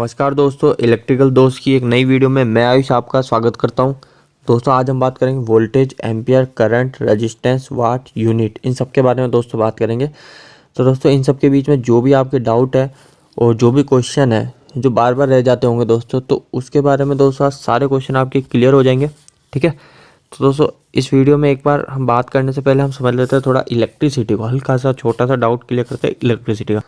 नमस्कार दोस्तों, इलेक्ट्रिकल दोस्त की एक नई वीडियो में मैं आयुष आपका स्वागत करता हूं। दोस्तों आज हम बात करेंगे वोल्टेज, एम्पियर, करंट, रेजिस्टेंस, वाट, यूनिट, इन सब के बारे में दोस्तों बात करेंगे। तो दोस्तों इन सब के बीच में जो भी आपके डाउट है और जो भी क्वेश्चन है जो बार बार रह जाते होंगे दोस्तों, तो उसके बारे में दोस्तों आज सारे क्वेश्चन आपके क्लियर हो जाएंगे। ठीक है, तो दोस्तों इस वीडियो में एक बार हम बात करने से पहले हम समझ लेते हैं थोड़ा इलेक्ट्रिसिटी को, हल्का सा छोटा सा डाउट क्लियर करते हैं इलेक्ट्रिसिटी का।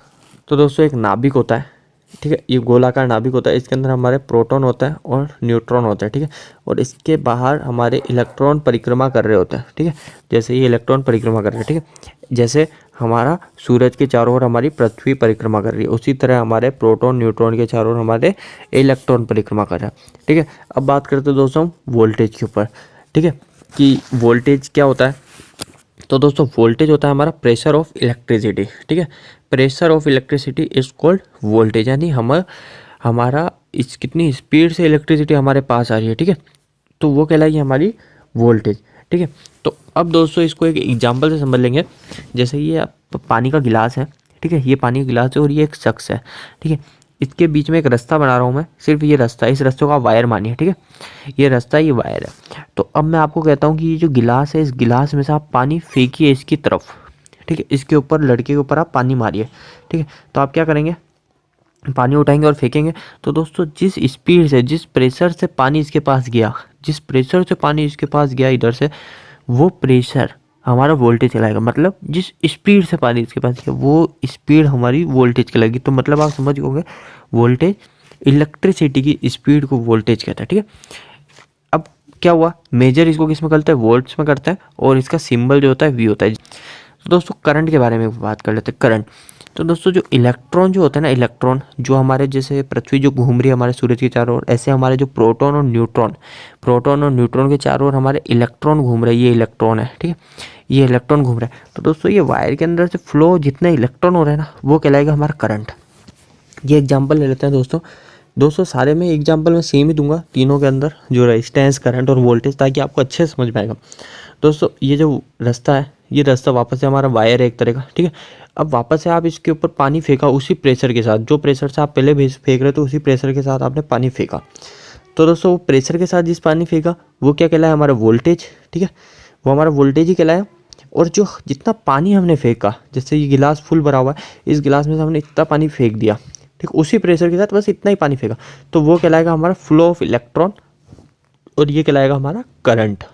तो दोस्तों एक नाभिक होता है, ठीक है, ये गोलाकार नाभिक होता है। इसके अंदर हमारे प्रोटॉन होता है और न्यूट्रॉन होता है, ठीक है, और इसके बाहर हमारे इलेक्ट्रॉन परिक्रमा कर रहे होते हैं। ठीक है, जैसे ये इलेक्ट्रॉन परिक्रमा कर रहे हैं, ठीक है, जैसे हमारा सूरज के चारों ओर हमारी पृथ्वी परिक्रमा कर रही है, उसी तरह हमारे प्रोटॉन न्यूट्रॉन के चारों ओर हमारे इलेक्ट्रॉन परिक्रमा कर रहा है। ठीक है, अब बात करते हैं दोस्तों वोल्टेज के ऊपर। ठीक है, कि वोल्टेज क्या होता है। तो दोस्तों वोल्टेज होता है हमारा प्रेशर ऑफ इलेक्ट्रिसिटी। ठीक है, pressure of electricity is called voltage, यानी हमारा इस कितनी स्पीड से इलेक्ट्रिसिटी हमारे पास आ रही है। ठीक है, तो वो कहलाएगी हमारी वोल्टेज। ठीक है, तो अब दोस्तों इसको एक एग्जांपल से समझ लेंगे। जैसे ये पानी का गिलास है, ठीक है, ये पानी का गिलास है और ये एक शख्स है। ठीक है, इसके बीच में एक रास्ता बना रहा हूँ मैं, सिर्फ ये रास्ता, इस रास्ते को आप वायर मानिए। ठीक है, ये रास्ता, ये वायर है। तो अब मैं आपको कहता हूँ कि ये जो गिलास है, इस गिलास में से आप पानी फेंकिए इसकी तरफ। ठीक है, इसके ऊपर, लड़के के ऊपर आप पानी मारिए। ठीक है, तो आप क्या करेंगे, पानी उठाएंगे और फेंकेंगे। तो दोस्तों जिस स्पीड से, जिस प्रेशर से पानी इसके पास गया, जिस प्रेशर से पानी इसके पास गया इधर से, वो प्रेशर हमारा वोल्टेज कहलाएगा। मतलब जिस स्पीड से पानी इसके पास गया वो स्पीड हमारी वोल्टेज कहलाएगी। तो मतलब आप समझ गए, वोल्टेज, इलेक्ट्रिसिटी की स्पीड को वोल्टेज कहता है। ठीक है, अब क्या हुआ, मेजर इसको किस में करता है, वोल्ट्स में करता है, और इसका सिंबल जो होता है वी होता है। तो दोस्तों करंट के बारे में बात कर लेते हैं। करंट, तो दोस्तों जो इलेक्ट्रॉन जो होता है ना, इलेक्ट्रॉन जो हमारे, जैसे पृथ्वी जो घूम रही है हमारे सूरज के चारों ओर, ऐसे हमारे जो प्रोटॉन और न्यूट्रॉन के चारों ओर हमारे इलेक्ट्रॉन घूम रहे हैं। ये इलेक्ट्रॉन है, ठीक है, ये इलेक्ट्रॉन घूम रहा है। तो दोस्तों ये वायर के अंदर से फ्लो जितने इलेक्ट्रॉन हो रहे हैं ना, वो कहलाएगा हमारा करंट। ये एग्जाम्पल ले लेते हैं दोस्तों सारे में एग्जाम्पल मैं सेम ही दूंगा तीनों के अंदर, जो रेजिस्टेंस, करंट और वोल्टेज, ताकि आपको अच्छे से समझ में आएगा। दोस्तों ये जो रास्ता है, ये रास्ता वापस से हमारा वायर है एक तरह का। ठीक है, अब वापस से आप इसके ऊपर पानी फेंका उसी प्रेशर के साथ, जो प्रेशर से आप पहले फेंक रहे थे उसी प्रेशर के साथ आपने पानी फेंका। तो दोस्तों वो प्रेशर के साथ जिस पानी फेंका वो क्या कहलाया, हमारा वोल्टेज। ठीक है, वो हमारा वोल्टेज ही कहलाया। और जो जितना पानी हमने फेंका, जैसे ये गिलास फुल भरा हुआ है, इस गिलास में से हमने इतना पानी फेंक दिया, ठीक, उसी प्रेशर के साथ बस इतना ही पानी फेंका, तो वो कहलाएगा हमारा फ्लो ऑफ इलेक्ट्रॉन, और ये कहलाएगा हमारा करंट।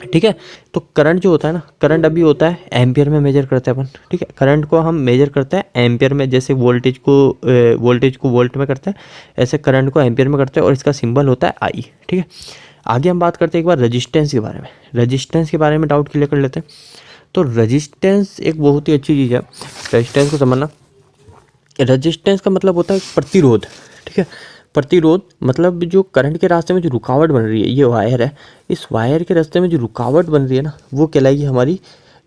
ठीक है, तो करंट जो होता है ना, करंट अभी होता है एम्पियर में मेजर करते हैं अपन। ठीक है, करंट को हम मेजर करते हैं एम्पियर में, जैसे वोल्टेज को वोल्ट में करते हैं, ऐसे करंट को एम्पियर में करते हैं, और इसका सिंबल होता है आई। ठीक है, आगे हम बात करते हैं एक बार रेजिस्टेंस के बारे में। रेजिस्टेंस के बारे में डाउट क्लियर कर लेते हैं। तो रेजिस्टेंस एक बहुत ही अच्छी चीज़ है, रेजिस्टेंस को समझना। रेजिस्टेंस का मतलब होता है प्रतिरोध। ठीक है, प्रतिरोध मतलब जो करंट के रास्ते में जो रुकावट बन रही है, ये वायर है, इस वायर के रास्ते में जो रुकावट बन रही है ना, वो कहलाएगी हमारी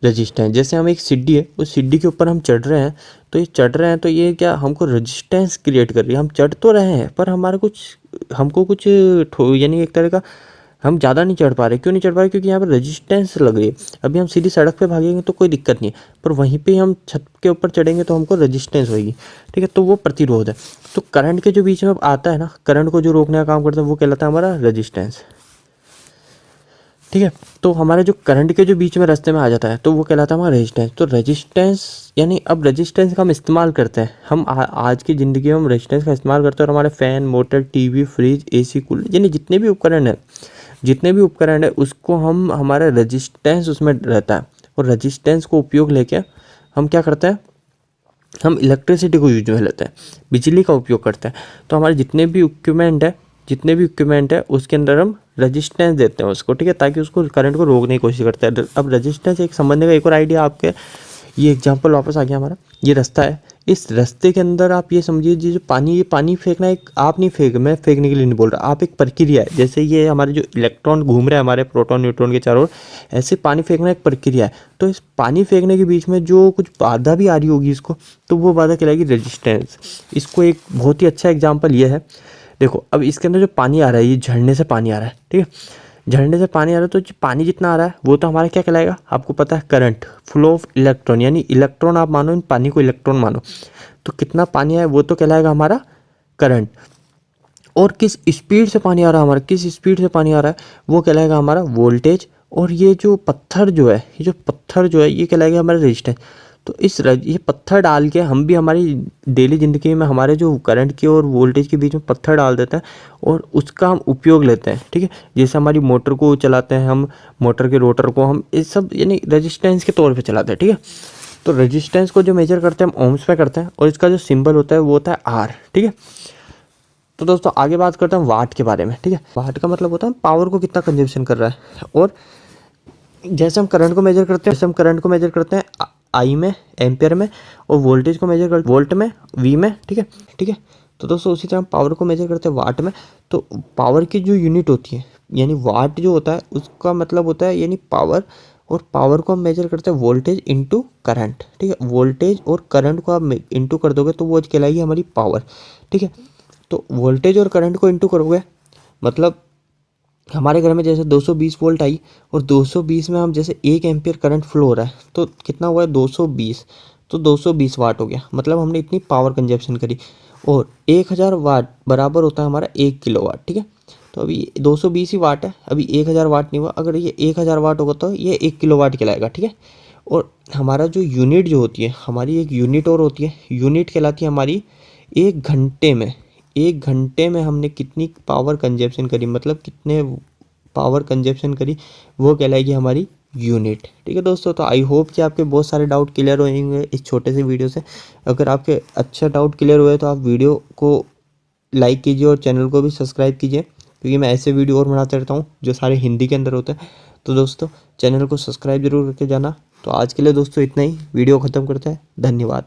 रेजिस्टेंस। जैसे हम एक सीढ़ी है, उस सीढ़ी के ऊपर हम चढ़ रहे हैं, तो ये चढ़ रहे हैं तो ये क्या हमको रेजिस्टेंस क्रिएट कर रही है। हम चढ़ तो रहे हैं पर हमको कुछ यानी एक तरह का हम ज़्यादा नहीं चढ़ पा रहे। क्यों नहीं चढ़ पा रहे, क्योंकि यहाँ पर रेजिस्टेंस लग रही है। अभी हम सीधी सड़क पे भागेंगे तो कोई दिक्कत नहीं है, पर वहीं पे हम छत के ऊपर चढ़ेंगे तो हमको रेजिस्टेंस होगी। ठीक है, तो वो प्रतिरोध है। तो करंट के जो बीच में आता है ना, करंट को जो रोकने का काम करता है, वो कहलाता है हमारा रेजिस्टेंस। ठीक है, तो हमारे जो करंट के जो बीच में रास्ते में आ जाता है, तो वो कहलाता है हमारा रेजिस्टेंस। तो रेजिस्टेंस यानी अब रेजिस्टेंस का हम इस्तेमाल करते हैं, हम आज की ज़िंदगी में हम रेजिस्टेंस का इस्तेमाल करते हैं, और हमारे fan, motor, TV, fridge, AC, cooler, यानी जितने भी उपकरण है उसको हम, हमारा रेजिस्टेंस उसमें रहता है। और रेजिस्टेंस को उपयोग लेके हम क्या करते हैं, हम इलेक्ट्रिसिटी को यूज में लेते हैं, बिजली का उपयोग करते हैं। तो हमारे जितने भी इक्विपमेंट है उसके अंदर हम रेजिस्टेंस देते हैं उसको। ठीक है, ताकि उसको करंट को रोकने की कोशिश करते हैं। अब रेजिस्टेंस एक समझने का एक और आइडिया आपके, ये एग्जांपल वापस आ गया हमारा, ये रास्ता है, इस रास्ते के अंदर आप ये समझिए, जो पानी, ये पानी फेंकना एक, आप नहीं फेंक, मैं फेंकने के लिए नहीं बोल रहा, आप एक प्रक्रिया है। जैसे ये हमारे जो इलेक्ट्रॉन घूम रहे हैं हमारे प्रोटॉन न्यूट्रॉन के चारों ओर, ऐसे पानी फेंकना एक प्रक्रिया है। तो इस पानी फेंकने के बीच में जो कुछ बाधा भी आ रही होगी इसको, तो वो बाधा कहलाएगी रेजिस्टेंस। इसको एक बहुत ही अच्छा एग्जाम्पल ये है, देखो अब इसके अंदर जो पानी आ रहा है, ये झरने से पानी आ रहा है। ठीक है, झरने से पानी आ रहा है, तो पानी जितना आ रहा है वो तो हमारा क्या कहलाएगा, आपको पता है, करंट, फ्लो ऑफ इलेक्ट्रॉन, यानी इलेक्ट्रॉन आप मानो, इन पानी को इलेक्ट्रॉन मानो, तो कितना पानी है वो तो कहलाएगा हमारा करंट और किस स्पीड से पानी आ रहा है हमारा, किस स्पीड से पानी आ रहा है वो कहलाएगा हमारा वोल्टेज। और ये जो पत्थर जो है, ये जो पत्थर जो है ये कहलाएगा हमारा रेजिस्टेंस। तो ये पत्थर डाल के हम भी हमारी डेली ज़िंदगी में हमारे जो करंट के और वोल्टेज के बीच में पत्थर डाल देते हैं और उसका हम उपयोग लेते हैं, ठीक है। जैसे हमारी मोटर को चलाते हैं हम, मोटर के रोटर को हम इस सब यानी रेजिस्टेंस के तौर पे चलाते हैं, ठीक है। तो रेजिस्टेंस को जो मेजर करते हैं हम ओम्स में करते हैं और इसका जो सिंबल होता है वो होता है आर, ठीक है। तो दोस्तों आगे बात करते हैं वाट के बारे में, ठीक है। वाट का मतलब होता है पावर को कितना कंजम्पशन कर रहा है। और जैसे हम करंट को मेजर करते हैं, जैसे हम करंट को मेजर करते हैं आई में, एम्पियर में, और वोल्टेज को मेजर करते हैं वोल्ट में, वी में, ठीक है, ठीक है। तो दोस्तों उसी तरह हम पावर को मेजर करते हैं वाट में। तो पावर की जो यूनिट होती है यानी वाट जो होता है उसका मतलब होता है यानी पावर, और पावर को हम मेजर करते हैं वोल्टेज इंटू करंट, ठीक है। वोल्टेज और करंट को आप इंटू कर दोगे तो वो कहलाएगी हमारी पावर, ठीक है। तो वोल्टेज और करंट को इंटू करोगे मतलब हमारे घर में जैसे 220 वोल्ट आई और 220 में हम जैसे 1 एम्पियर करंट फ्लो हो रहा है तो कितना हुआ है 220, तो 220 वाट हो गया, मतलब हमने इतनी पावर कंजप्शन करी। और 1000 वाट बराबर होता है हमारा 1 किलोवाट, ठीक है। तो अभी 220 ही वाट है, अभी 1000 वाट नहीं हुआ, अगर ये 1000 वाट होगा तो ये 1 किलोवाट कहलाएगा, ठीक है। और हमारा जो यूनिट जो होती है, हमारी एक यूनिट और होती है, यूनिट कहलाती है हमारी 1 घंटे में। 1 घंटे में हमने कितनी पावर कंजप्शन करी, मतलब कितने पावर कंजप्शन करी, वो कहलाएगी हमारी यूनिट, ठीक है दोस्तों। तो आई होप कि आपके बहुत सारे डाउट क्लियर होंगे इस छोटे से वीडियो से। अगर आपके अच्छा डाउट क्लियर हुए तो आप वीडियो को लाइक कीजिए और चैनल को भी सब्सक्राइब कीजिए, क्योंकि मैं ऐसे वीडियो और बनाते रहता हूँ जो सारे हिंदी के अंदर होते हैं। तो दोस्तों चैनल को सब्सक्राइब जरूर करके जाना। तो आज के लिए दोस्तों इतना ही, वीडियो ख़त्म करते हैं, धन्यवाद।